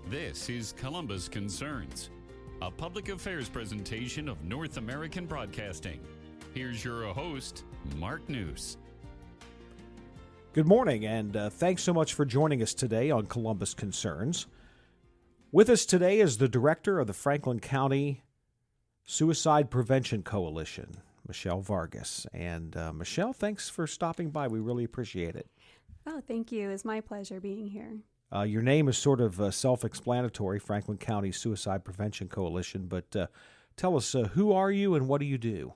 This is Columbus Concerns, a public affairs presentation of North American Broadcasting. Here's your host, Mark Neuse. Good morning, and thanks so much for joining us today on Columbus Concerns. With us today is the director of the Franklin County Suicide Prevention Coalition, Michelle Vargas. And Michelle, thanks for stopping by. We really appreciate it. Oh, thank you. It's my pleasure being here. Your name is sort of self-explanatory, Franklin County Suicide Prevention Coalition, but tell us, who are you and what do you do?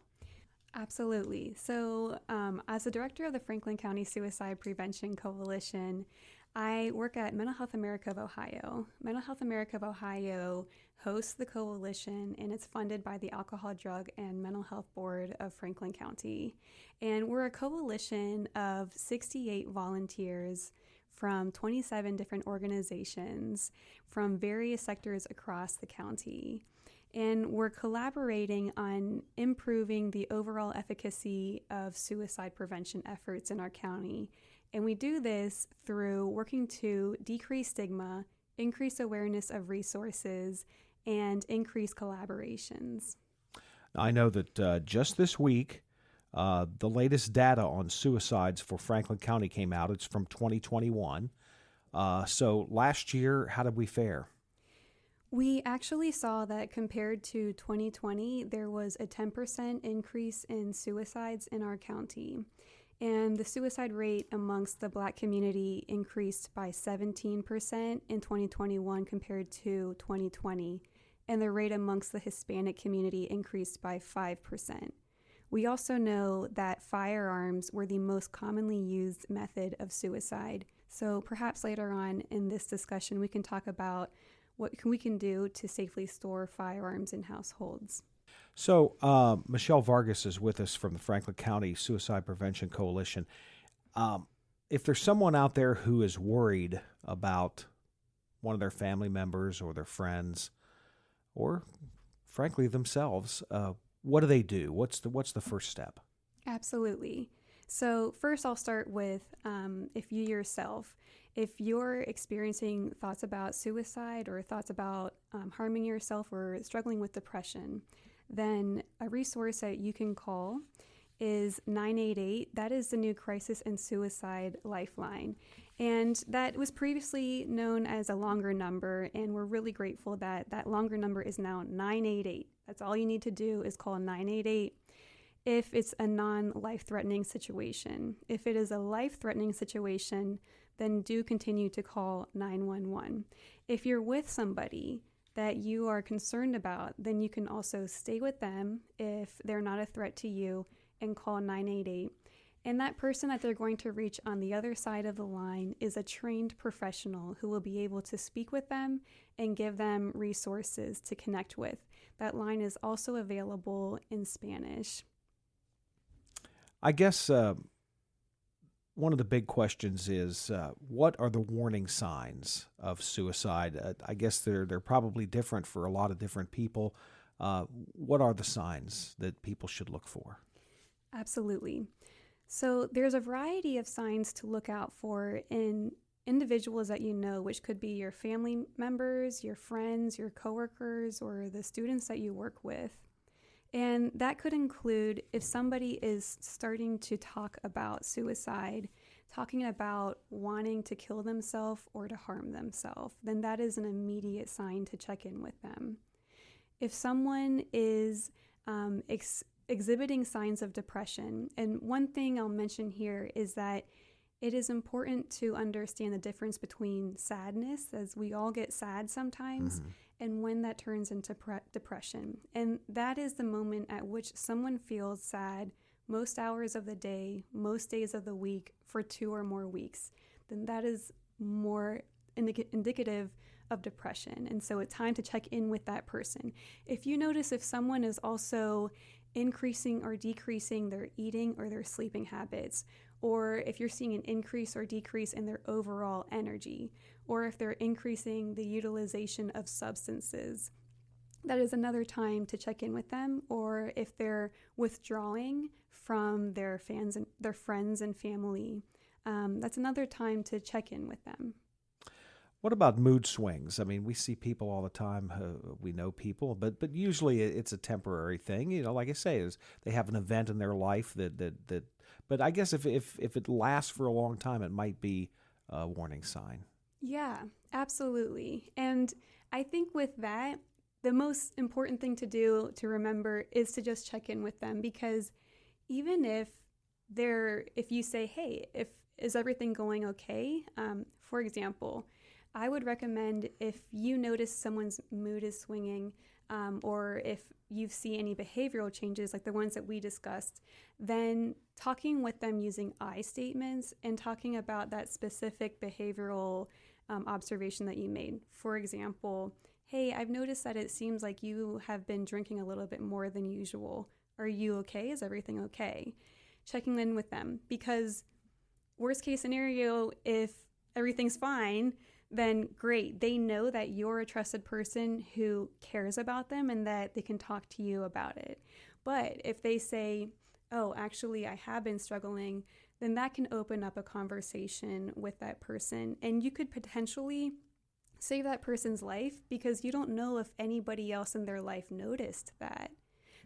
Absolutely. So as the director of the Franklin County Suicide Prevention Coalition, I work at Mental Health America of Ohio. Mental Health America of Ohio hosts the coalition, and it's funded by the Alcohol, Drug, and Mental Health Board of Franklin County. And we're a coalition of 68 volunteers from 27 different organizations from various sectors across the county. And we're collaborating on improving the overall efficacy of suicide prevention efforts in our county. And we do this through working to decrease stigma, increase awareness of resources, and increase collaborations. I know that just this week, the latest data on suicides for Franklin County came out. It's from 2021. So last year, how did we fare? We actually saw that compared to 2020, there was a 10% increase in suicides in our county. And the suicide rate amongst the Black community increased by 17% in 2021 compared to 2020. And the rate amongst the Hispanic community increased by 5%. We also know that firearms were the most commonly used method of suicide. So perhaps later on in this discussion, we can talk about what we can do to safely store firearms in households. So Michelle Vargas is with us from the Franklin County Suicide Prevention Coalition. If there's someone out there who is worried about one of their family members or their friends, or frankly themselves, what do they do? What's the first step? Absolutely. So first I'll start with if you're experiencing thoughts about suicide or thoughts about harming yourself or struggling with depression, then a resource that you can call is 988. That is the new Crisis and Suicide Lifeline. And that was previously known as a longer number, and we're really grateful that that longer number is now 988. That's all you need to do is call 988 if it's a non-life-threatening situation. If it is a life-threatening situation, then do continue to call 911. If you're with somebody that you are concerned about, then you can also stay with them if they're not a threat to you and call 988. And that person that they're going to reach on the other side of the line is a trained professional who will be able to speak with them and give them resources to connect with. That line is also available in Spanish. I guess one of the big questions is what are the warning signs of suicide? I guess they're probably different for a lot of different people. What are the signs that people should look for? Absolutely. So there's a variety of signs to look out for in individuals that you know, which could be your family members, your friends, your coworkers, or the students that you work with. And that could include if somebody is starting to talk about suicide, talking about wanting to kill themselves or to harm themselves, then that is an immediate sign to check in with them. If someone is exhibiting signs of depression, and one thing I'll mention here is that it is important to understand the difference between sadness, as we all get sad sometimes, and when that turns into depression. And that is the moment at which someone feels sad most hours of the day, most days of the week for 2 or more weeks. Then that is more indicative of depression. And so it's time to check in with that person. If you notice if someone is also increasing or decreasing their eating or their sleeping habits, or if you're seeing an increase or decrease in their overall energy, or if they're increasing the utilization of substances, that is another time to check in with them. Or if they're withdrawing from their friends and family, that's another time to check in with them. What about mood swings? I mean, we see people all the time. We know people, but usually it's a temporary thing. Like I say, is they have an event in their life that. But I guess if it lasts for a long time, it might be a warning sign. Yeah, absolutely. And I think with that, the most important thing to do to remember is to just check in with them, because even if you say, hey, is everything going okay? For example, I would recommend, if you notice someone's mood is swinging, or if you see any behavioral changes like the ones that we discussed, then talking with them using I statements and talking about that specific behavioral observation that you made. For example, hey, I've noticed that it seems like you have been drinking a little bit more than usual. Are you okay? Is everything okay? Checking in with them, because worst case scenario, if everything's fine, then great. They know that you're a trusted person who cares about them and that they can talk to you about it. But if they say, oh, actually, I have been struggling, then that can open up a conversation with that person. And you could potentially save that person's life, because you don't know if anybody else in their life noticed that.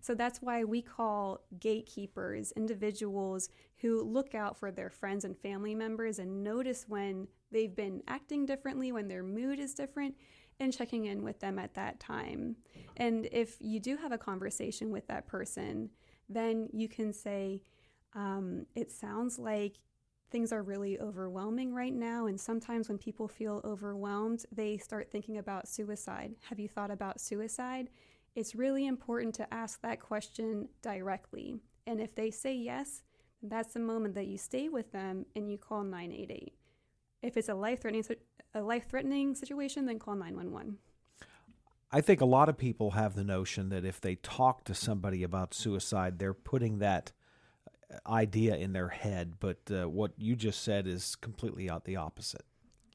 So that's why we call gatekeepers individuals who look out for their friends and family members and notice when they've been acting differently, when their mood is different, and checking in with them at that time. And if you do have a conversation with that person, then you can say, it sounds like things are really overwhelming right now. And sometimes when people feel overwhelmed, they start thinking about suicide. Have you thought about suicide? It's really important to ask that question directly. And if they say yes, that's the moment that you stay with them and you call 988. If it's a life-threatening situation, then call 911. I think a lot of people have the notion that if they talk to somebody about suicide, they're putting that idea in their head. But what you just said is completely the opposite.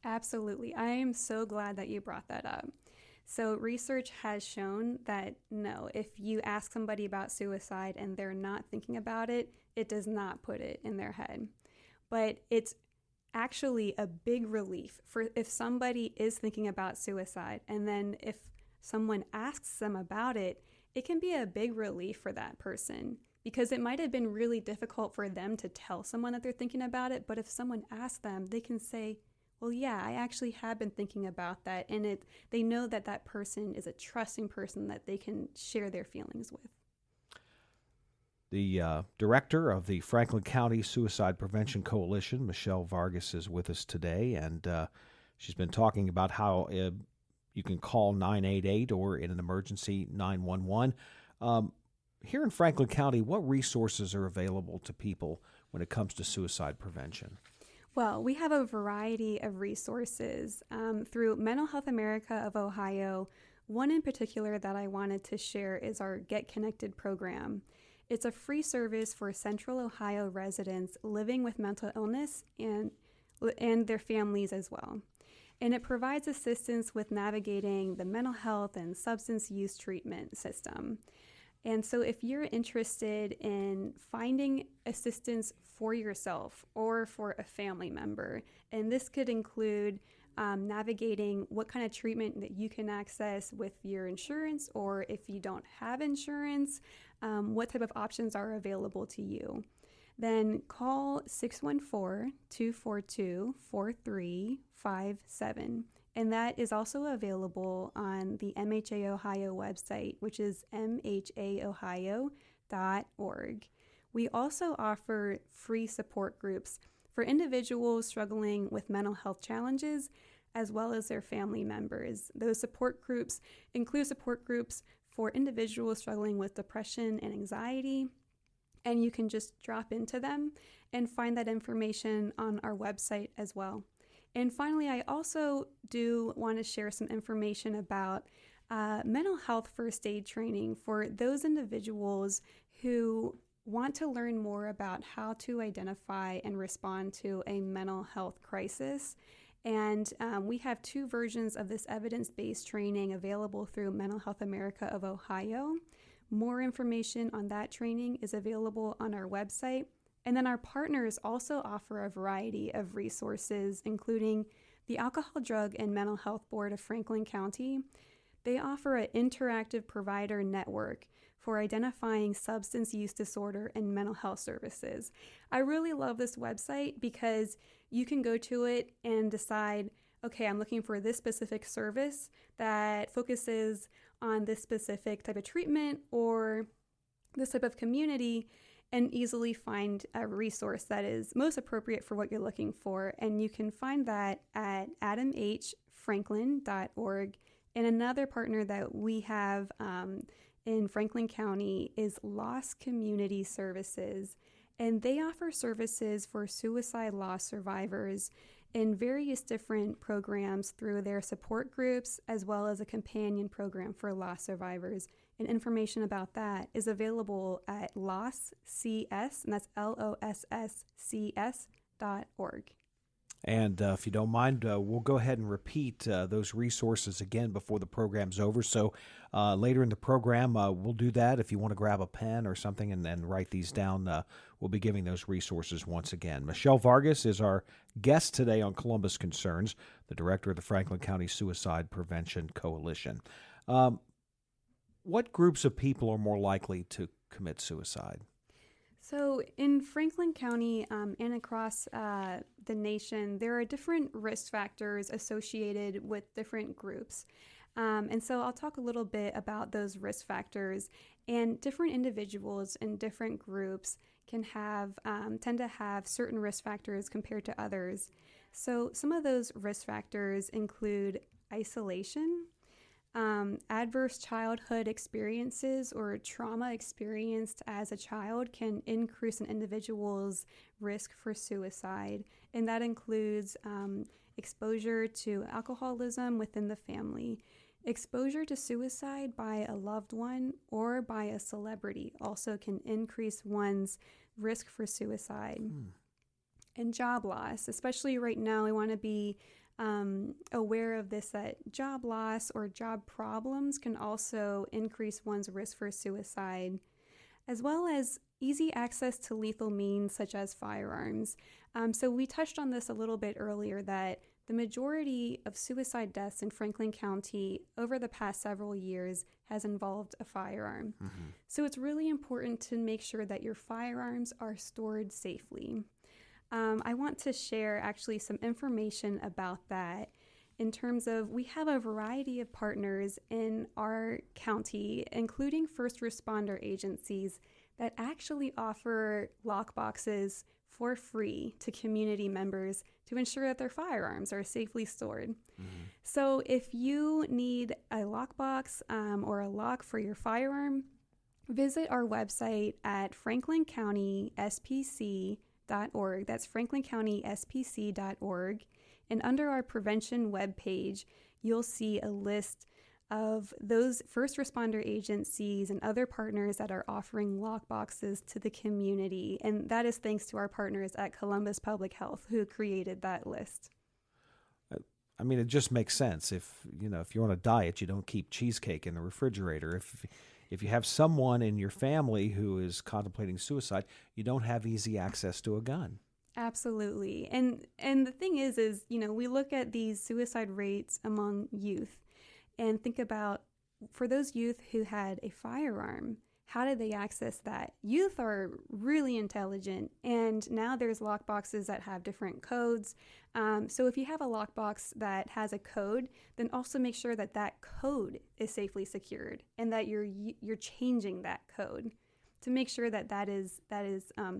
Absolutely. I am so glad that you brought that up. So research has shown that no, if you ask somebody about suicide and they're not thinking about it, it does not put it in their head. But it's actually a big relief for if somebody is thinking about suicide, and then if someone asks them about it, it can be a big relief for that person, because it might have been really difficult for them to tell someone that they're thinking about it. But if someone asks them, they can say, well, yeah, I actually have been thinking about that. And they know that that person is a trusting person that they can share their feelings with. The director of the Franklin County Suicide Prevention Coalition, Michelle Vargas, is with us today. And she's been talking about how you can call 988 or in an emergency 911. Here in Franklin County, what resources are available to people when it comes to suicide prevention? Well, we have a variety of resources through Mental Health America of Ohio. One in particular that I wanted to share is our Get Connected program. It's a free service for Central Ohio residents living with mental illness and their families as well. And it provides assistance with navigating the mental health and substance use treatment system. And so if you're interested in finding assistance for yourself or for a family member, and this could include navigating what kind of treatment that you can access with your insurance, or if you don't have insurance, what type of options are available to you, then call 614-242-4357. And that is also available on the MHA Ohio website, which is mhaohio.org. We also offer free support groups for individuals struggling with mental health challenges, as well as their family members. Those support groups include support groups for individuals struggling with depression and anxiety, and you can just drop into them and find that information on our website as well. And finally, I also do want to share some information about mental health first aid training for those individuals who want to learn more about how to identify and respond to a mental health crisis. And we have 2 versions of this evidence-based training available through Mental Health America of Ohio. More information on that training is available on our website. And then our partners also offer a variety of resources, including the Alcohol, Drug, and Mental Health Board of Franklin County, they offer an interactive provider network for identifying substance use disorder and mental health services. I really love this website because you can go to it and decide, okay, I'm looking for this specific service that focuses on this specific type of treatment or this type of community, and easily find a resource that is most appropriate for what you're looking for. And you can find that at adamhfranklin.org. And another partner that we have in Franklin County is Loss Community Services. And they offer services for suicide loss survivors in various different programs through their support groups, as well as a companion program for loss survivors. And information about that is available at losscs, and that's LOSSCS.org. And if you don't mind, we'll go ahead and repeat those resources again before the program's over. So later in the program, we'll do that. If you want to grab a pen or something and write these down, we'll be giving those resources once again. Michelle Vargas is our guest today on Columbus Concerns, the director of the Franklin County Suicide Prevention Coalition. What groups of people are more likely to commit suicide? So in Franklin County and across the nation, there are different risk factors associated with different groups. And so I'll talk a little bit about those risk factors. And different individuals in different groups can tend to have certain risk factors compared to others. So some of those risk factors include isolation, adverse childhood experiences or trauma experienced as a child can increase an individual's risk for suicide. And that includes exposure to alcoholism within the family. Exposure to suicide by a loved one or by a celebrity also can increase one's risk for suicide. And job loss, especially right now, we want to be aware of this, that job loss or job problems can also increase one's risk for suicide, as well as easy access to lethal means such as firearms. So we touched on this a little bit earlier, that the majority of suicide deaths in Franklin County over the past several years has involved a firearm. So it's really important to make sure that your firearms are stored safely. I want to share actually some information about that in terms of, we have a variety of partners in our county, including first responder agencies, that actually offer lockboxes for free to community members to ensure that their firearms are safely stored. So if you need a lockbox or a lock for your firearm, visit our website at franklincountysPC.org. That's franklincountysPC.org. And under our prevention webpage, you'll see a list of those first responder agencies and other partners that are offering lockboxes to the community. And that is thanks to our partners at Columbus Public Health who created that list. I mean, it just makes sense. If you're on a diet, you don't keep cheesecake in the refrigerator. If you have someone in your family who is contemplating suicide, you don't have easy access to a gun. Absolutely. And the thing is, we look at these suicide rates among youth and think about, for those youth who had a firearm, how did they access that? Youth are really intelligent, and now there's lockboxes that have different codes. So if you have a lockbox that has a code, then also make sure that that code is safely secured and that you're changing that code to make sure that that is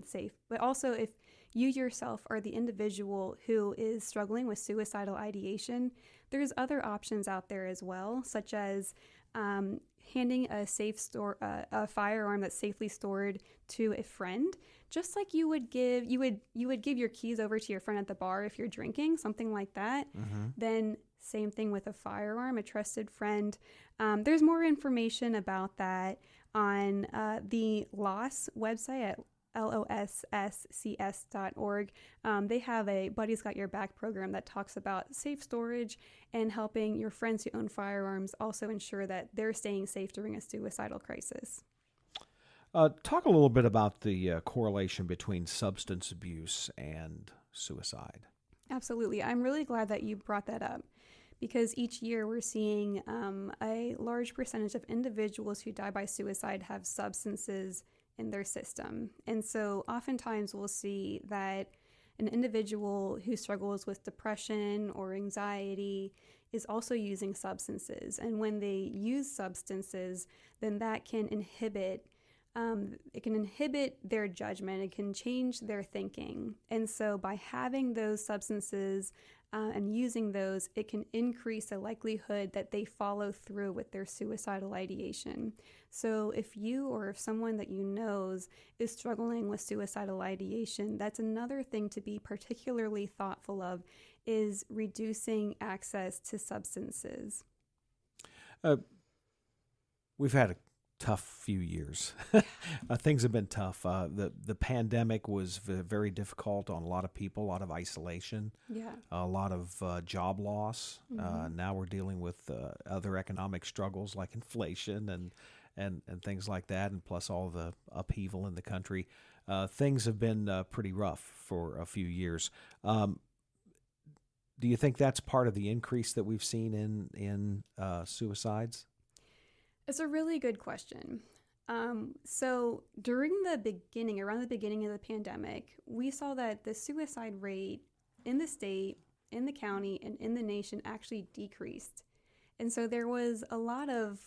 safe. But also, if you yourself are the individual who is struggling with suicidal ideation, there's other options out there as well, such as handing a firearm that's safely stored to a friend, just like you would give your keys over to your friend at the bar if you're drinking, something like that. Then same thing with a firearm, a trusted friend. There's more information about that on the LOSS website at LOSSCS.org. They have a Buddy's Got Your Back program that talks about safe storage and helping your friends who own firearms also ensure that they're staying safe during a suicidal crisis. Talk a little bit about the correlation between substance abuse and suicide. Absolutely. I'm really glad that you brought that up because each year we're seeing a large percentage of individuals who die by suicide have substances in their system. And so oftentimes we'll see that an individual who struggles with depression or anxiety is also using substances. And when they use substances, then that can inhibit their judgment. It can change their thinking. And so by having those substances and using those, it can increase the likelihood that they follow through with their suicidal ideation. So if you or if someone that you knows is struggling with suicidal ideation, that's another thing to be particularly thoughtful of, is reducing access to substances. We've had a tough few years. Things have been tough. The pandemic was very difficult on a lot of people, a lot of isolation, a lot of job loss. Now we're dealing with other economic struggles like inflation and things like that, and plus all the upheaval in the country. Things have been pretty rough for a few years. Do you think that's part of the increase that we've seen in suicides? It's a really good question. So around the beginning of the pandemic, we saw that the suicide rate in the state, in the county, and in the nation actually decreased. And so there was a lot of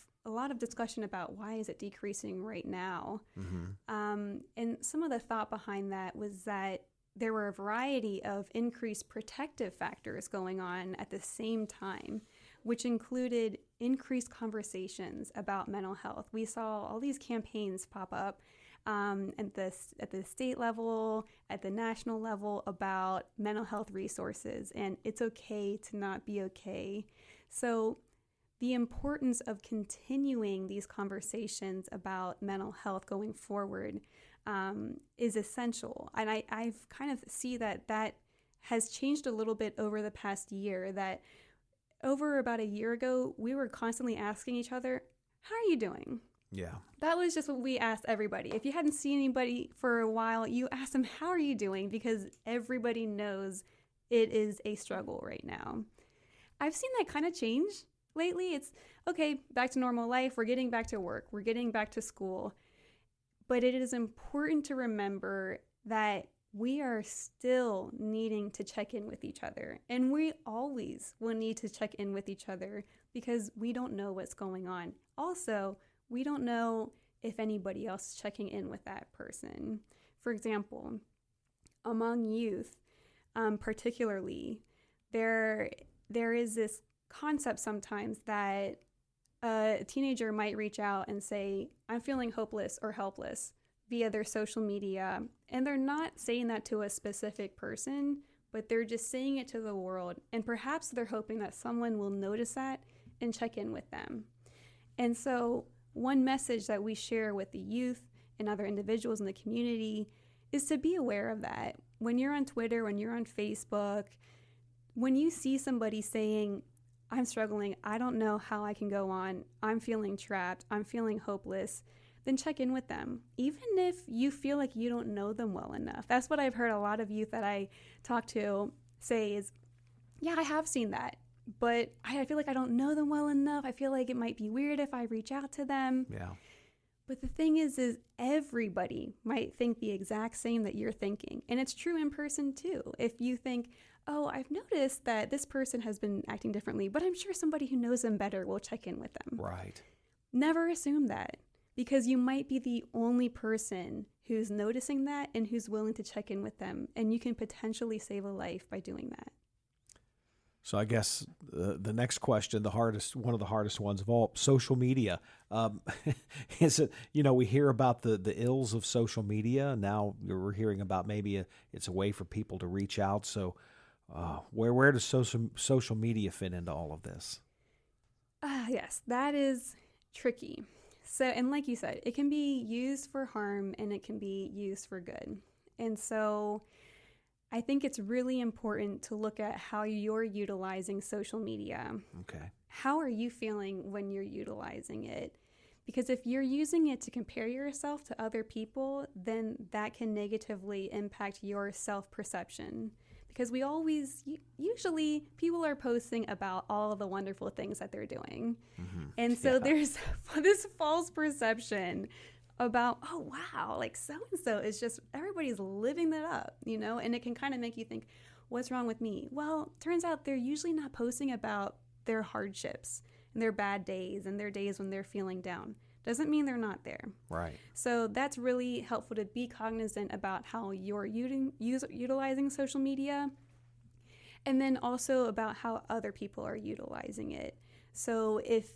discussion about why is it decreasing right now. And some of the thought behind that was that there were a variety of increased protective factors going on at the same time, which included increased conversations about mental health. We saw all these campaigns pop up at the state level, at the national level, about mental health resources, and it's okay to not be okay. So the importance of continuing these conversations about mental health going forward is essential. And I've kind of see that has changed a little bit over the past year, that over about a year ago, we were constantly asking each other, how are you doing? Yeah. That was just what we asked everybody. If you hadn't seen anybody for a while, you asked them, how are you doing? Because everybody knows it is a struggle right now. I've seen that kind of change lately. It's, okay, back to normal life. We're getting back to work. We're getting back to school. But it is important to remember that we are still needing to check in with each other. And we always will need to check in with each other because we don't know what's going on. Also, we don't know if anybody else is checking in with that person. For example, among youth, particularly, there is this concept sometimes that a teenager might reach out and say, I'm feeling hopeless or helpless via their social media. And they're not saying that to a specific person, but they're just saying it to the world. And perhaps they're hoping that someone will notice that and check in with them. And so one message that we share with the youth and other individuals in the community is to be aware of that. When you're on Twitter, when you're on Facebook, when you see somebody saying, I'm struggling, I don't know how I can go on, I'm feeling trapped, I'm feeling hopeless, then check in with them. Even if you feel like you don't know them well enough. That's what I've heard a lot of youth that I talk to say is, yeah, I have seen that, but I feel like I don't know them well enough. I feel like it might be weird if I reach out to them. Yeah. But the thing is everybody might think the exact same that you're thinking. And it's true in person too. If you think, oh, I've noticed that this person has been acting differently, but I'm sure somebody who knows them better will check in with them. Right. Never assume that, because you might be the only person who's noticing that and who's willing to check in with them. And you can potentially save a life by doing that. So I guess the next question, one of the hardest ones of all, social media. Is it, we hear about the ills of social media. Now we're hearing about maybe it's a way for people to reach out. So where does social media fit into all of this? Yes, that is tricky. So, and like you said, it can be used for harm and it can be used for good. And so I think it's really important to look at how you're utilizing social media. Okay. How are you feeling when you're utilizing it? Because if you're using it to compare yourself to other people, then that can negatively impact your self-perception. because usually people are posting about all the wonderful things that they're doing. And so there's this false perception about, oh, wow, like so-and-so is just, everybody's living that up, and it can kind of make you think, what's wrong with me? Well, turns out they're usually not posting about their hardships and their bad days and their days when they're feeling down. Doesn't mean they're not there. Right. So that's really helpful to be cognizant about how you're utilizing social media, and then also about how other people are utilizing it. So if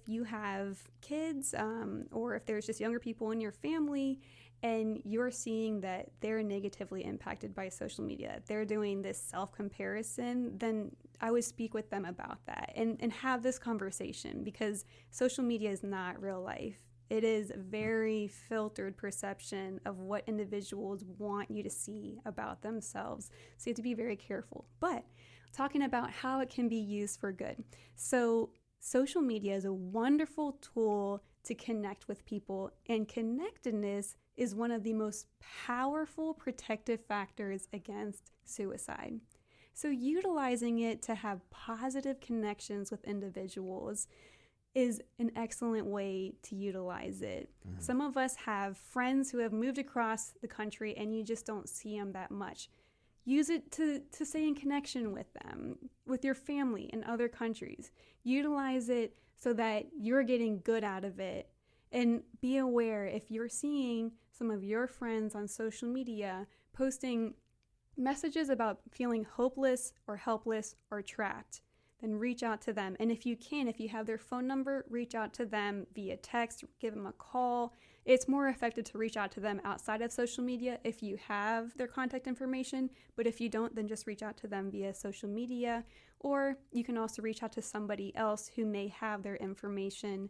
you have kids, or if there's just younger people in your family, and you're seeing that they're negatively impacted by social media, they're doing this self-comparison, then I would speak with them about that and have this conversation, because social media is not real life. It is a very filtered perception of what individuals want you to see about themselves. So you have to be very careful. But talking about how it can be used for good. So social media is a wonderful tool to connect with people, and connectedness is one of the most powerful protective factors against suicide. So utilizing it to have positive connections with individuals is an excellent way to utilize it. Some of us have friends who have moved across the country and you just don't see them that much. Use it to stay in connection with them, with your family in other countries. Utilize it so that you're getting good out of it. And be aware, if you're seeing some of your friends on social media posting messages about feeling hopeless or helpless or trapped, then reach out to them. And if you have their phone number, reach out to them via text, give them a call. It's more effective to reach out to them outside of social media if you have their contact information. But if you don't, then just reach out to them via social media. Or you can also reach out to somebody else who may have their information,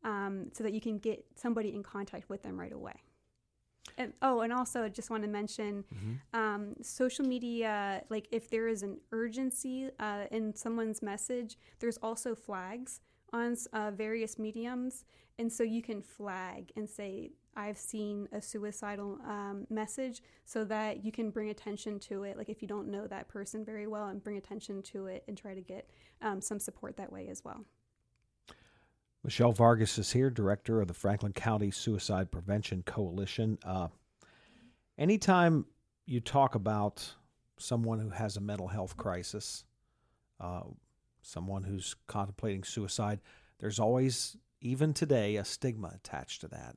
so that you can get somebody in contact with them right away. And also I just want to mention, social media, like if there is an urgency in someone's message, there's also flags on various mediums. And so you can flag and say, I've seen a suicidal message, so that you can bring attention to it. Like if you don't know that person very well, and bring attention to it and try to get some support that way as well. Michelle Vargas is here, director of the Franklin County Suicide Prevention Coalition. Anytime you talk about someone who has a mental health crisis, someone who's contemplating suicide, there's always, even today, a stigma attached to that.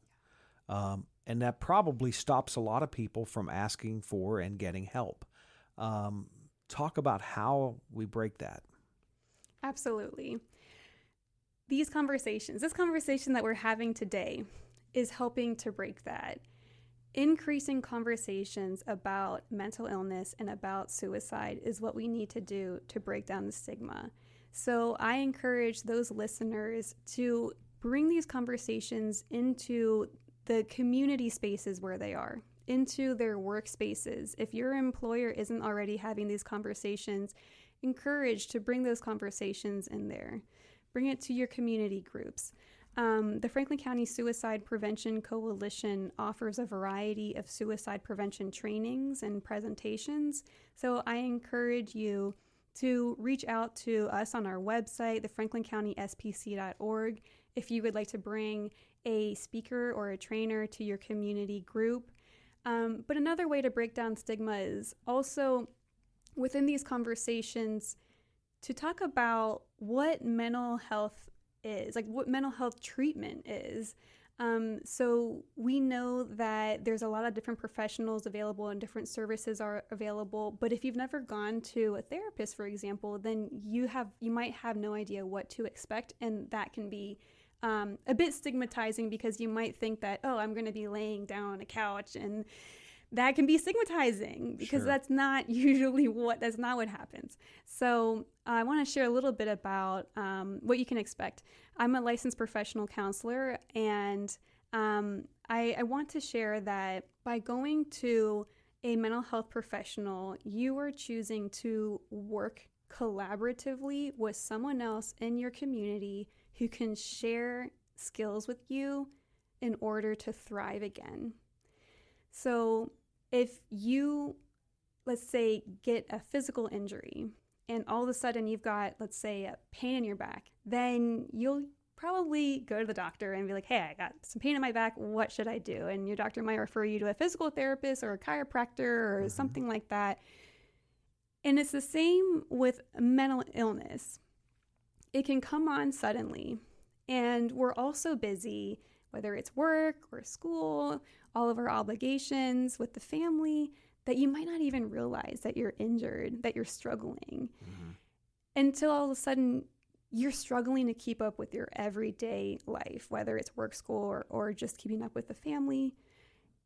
And that probably stops a lot of people from asking for and getting help. Talk about how we break that. Absolutely. This conversation that we're having today is helping to break that. Increasing conversations about mental illness and about suicide is what we need to do to break down the stigma. So I encourage those listeners to bring these conversations into the community spaces where they are, into their workspaces. If your employer isn't already having these conversations, encourage to bring those conversations in there. Bring it to your community groups. The Franklin County Suicide Prevention Coalition offers a variety of suicide prevention trainings and presentations. So I encourage you to reach out to us on our website, thefranklincountysPC.org, if you would like to bring a speaker or a trainer to your community group. But another way to break down stigma is also within these conversations to talk about what mental health is, like what mental health treatment is. So we know that there's a lot of different professionals available and different services are available. But if you've never gone to a therapist, for example, then you might have no idea what to expect. And that can be a bit stigmatizing, because you might think that, I'm going to be laying down on a couch, and that can be stigmatizing, because Sure. that's not what happens. So I want to share a little bit about what you can expect. I'm a licensed professional counselor, and I want to share that by going to a mental health professional, you are choosing to work collaboratively with someone else in your community who can share skills with you in order to thrive again. So if you let's say, get a physical injury, and all of a sudden you've got, let's say, a pain in your back, then you'll probably go to the doctor and be like, hey, I got some pain in my back. What should I do? And your doctor might refer you to a physical therapist or a chiropractor or something like that. And it's the same with mental illness. It can come on suddenly. And we're also busy, whether it's work or school, all of our obligations with the family, that you might not even realize that you're injured, that you're struggling, until all of a sudden you're struggling to keep up with your everyday life, whether it's work, school, or just keeping up with the family.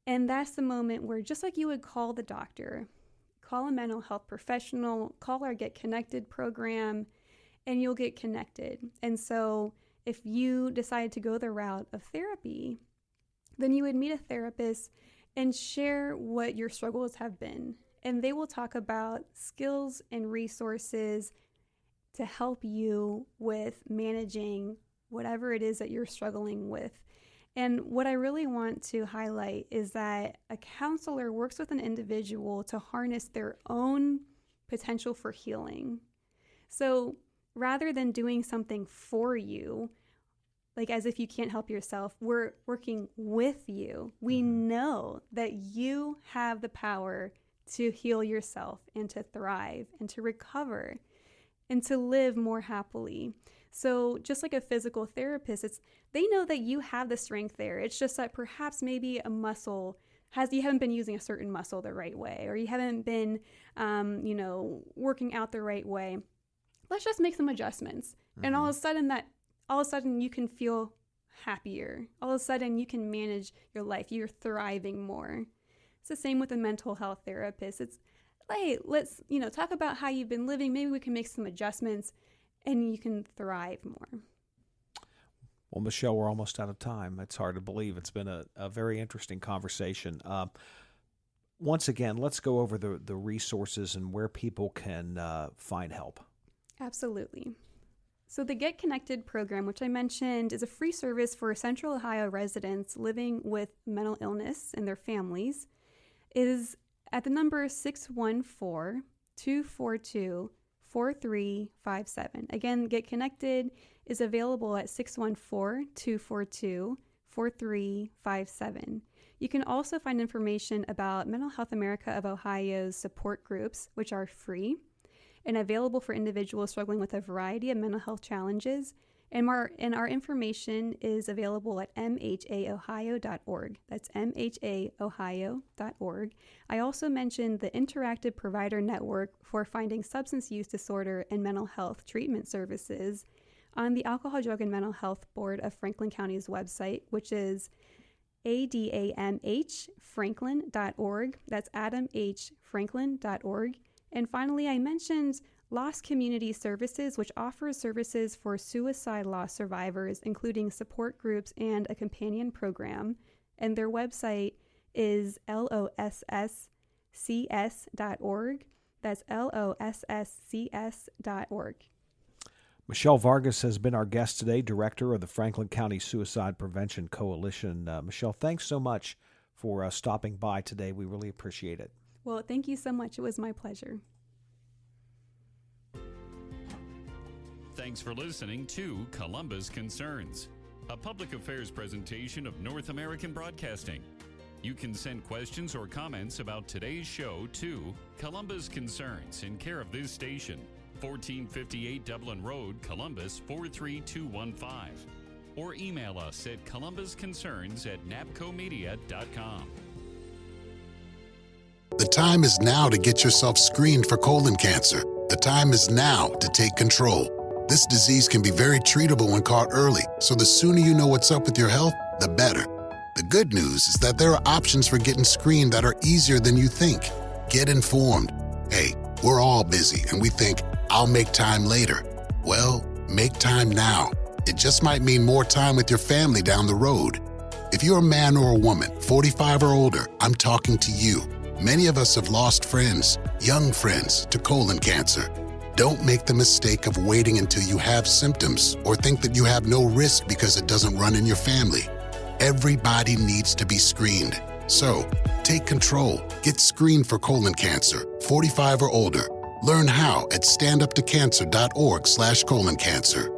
And that's the moment where, just like you would call the doctor, call a mental health professional, call our Get Connected program, and you'll get connected. And so if you decide to go the route of therapy, then you would meet a therapist and share what your struggles have been. And they will talk about skills and resources to help you with managing whatever it is that you're struggling with. And what I really want to highlight is that a counselor works with an individual to harness their own potential for healing. So rather than doing something for you, like as if you can't help yourself, we're working with you. We know that you have the power to heal yourself and to thrive and to recover and to live more happily. So just like a physical therapist, they know that you have the strength there. It's just that perhaps maybe a muscle you haven't been using a certain muscle the right way, or you haven't been, working out the right way. Let's just make some adjustments. And all of a sudden you can feel happier. All of a sudden you can manage your life. You're thriving more. It's the same with a mental health therapist. It's, hey, let's, talk about how you've been living. Maybe we can make some adjustments and you can thrive more. Well, Michelle, we're almost out of time. It's hard to believe. It's been a very interesting conversation. Once again, let's go over the resources and where people can find help. Absolutely. So the Get Connected program, which I mentioned, is a free service for Central Ohio residents living with mental illness and their families. It is at the number 614-242-4357. Again, Get Connected is available at 614-242-4357. You can also find information about Mental Health America of Ohio's support groups, which are free and available for individuals struggling with a variety of mental health challenges. And our information is available at mhaohio.org. That's mhaohio.org. I also mentioned the Interactive Provider Network for finding substance use disorder and mental health treatment services on the Alcohol, Drug, and Mental Health Board of Franklin County's website, which is adamhfranklin.org. That's adamhfranklin.org. And finally, I mentioned Lost Community Services, which offers services for suicide loss survivors, including support groups and a companion program. And their website is losscs.org. That's losscs.org. Michelle Vargas has been our guest today, Director of the Franklin County Suicide Prevention Coalition. Michelle, thanks so much for stopping by today. We really appreciate it. Well, thank you so much. It was my pleasure. Thanks for listening to Columbus Concerns, a public affairs presentation of North American Broadcasting. You can send questions or comments about today's show to Columbus Concerns in care of this station, 1458 Dublin Road, Columbus 43215. Or email us at columbusconcerns@napcomedia.com. The time is now to get yourself screened for colon cancer. The time is now to take control. This disease can be very treatable when caught early, so the sooner you know what's up with your health, the better. The good news is that there are options for getting screened that are easier than you think. Get informed. Hey, we're all busy and we think, I'll make time later. Well, make time now. It just might mean more time with your family down the road. If you're a man or a woman, 45 or older, I'm talking to you. Many of us have lost friends, young friends, to colon cancer. Don't make the mistake of waiting until you have symptoms or think that you have no risk because it doesn't run in your family. Everybody needs to be screened. So, Take control. Get screened for colon cancer, 45 or older. Learn how at standuptocancer.org/colon cancer.